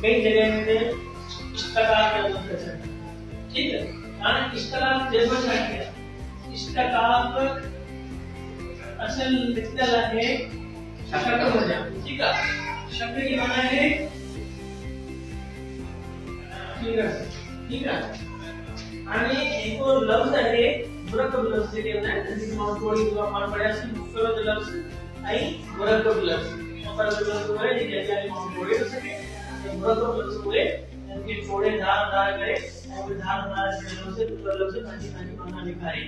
कई जगह में इष्टकाम का लफ्ज है, ठीक है। कारण इष्टकाम जन्म छा किया, इष्टकाम असल लिखलेला आहे शकमध्ये, ठीक आहे। शब्द की माना है ठीक आहे। आणि एक और लफ्ज आहे मुरक्कब लफ्ज के ना, जिसमें हम थोड़ी दुआ मान पड़े असली मुफरद लफ्ज आई मुरक्कब लफ्ज, मुफरद लफ्ज हुए जैसे हम थोड़े हो सके मुरक्कब लफ्ज हुए इनके थोड़े धार करे और धार से लफ्ज पंजी माना लिखा है,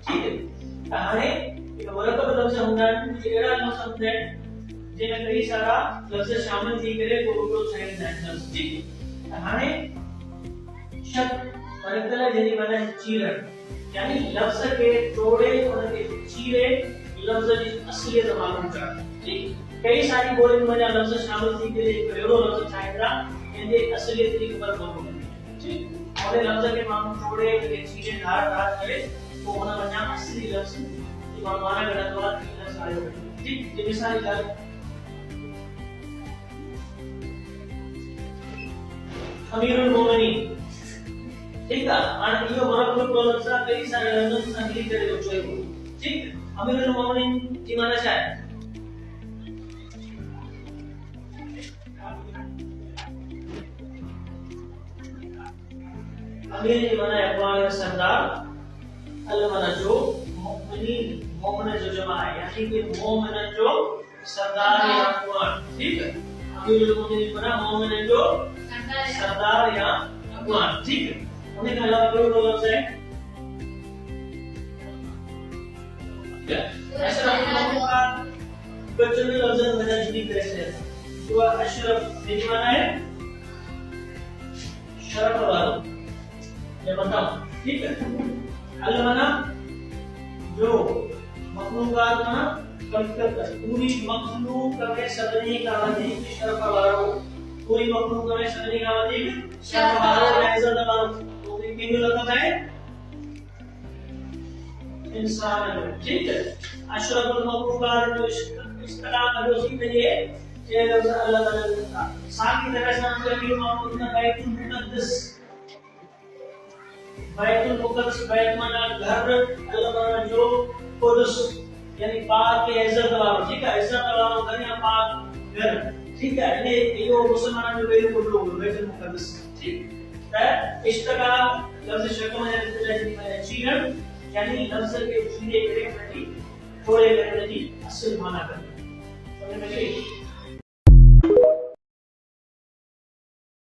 ठीक है। कहानी एक मुरक्कब लफ्ज होना एड़ा लफ्ज समझे जेने कई सारा लफ्ज शामिल थी करे को रूपो साइड लफ्ज, ठीक है। कहानी शब्द मरकला जेनी माना चीरण, यानी लफ्ज के तोड़े और के चीरे लफ्ज की असलियत मालूम कर, ठीक। कई सारी बोली में लफ्ज शामिल थी करे एक एड़ो लफ्ज छायरा एने असलियत की खबर मालूम, ठीक। और लफ्ज के मालूम तोड़े के चीरे धार करे तो होना बना असली लफ्ज की माना गलत वाला लफ्ज आयो, ठीक। ये मिसाल का अमीरुल मोमिनीन, ठीक है। आणि यो मुरक्कब लफ्ज कई सारे लफ्ज संगली करे जोई, ठीक। अमीरुल मोमिनीन की माना क्या है? अमीर की माना है सरदार, अल माना जो मोमिनीन, मोमिन जो जमा है यानी कि मोमिन जो सरदार या अफगान, ठीक है। अमीरुल मोमिनीन माना मोमिन जो सरदार या अफगान, ठीक है। उन्हें का अलावा कोई और लफ्ज है क्या? अशरफ का बच्चों ने लफ्ज वजह जुड़ी कैसे है तो अशरफ ये माना है शरफ वाला, ये बताओ, ठीक है। अल माना जो मखलूकात ना पूरी मखलूक में सदनी का अधिक शरफ वाला, पूरी मखलूक में सदनी का अधिक शरफ वाला इज्जत वाला किंग लफ्ज है इंसान, ठीक है। अशरफुल मखलूकात जो इस तरह का जो सीख लिए ये लफ्ज अलग अलग था। साथ ही तरह से हम कभी मामूल में बैतुल मुक़द्दस बैत माना घर, अल्लाह माना जो कुदस यानी पाक के इज्जत वाला, ठीक है। इज्जत वाला घर या पाक घर, ठीक है। ये यो मुसलमान जो बेरू को लोग बैतुल मुक़द्दस, ठीक है। इश्तका लफ्ज शक्ल में है चीरन, यानी लफ्ज के चीरे करे थोड़े करे असल माना कर, समझ में आई?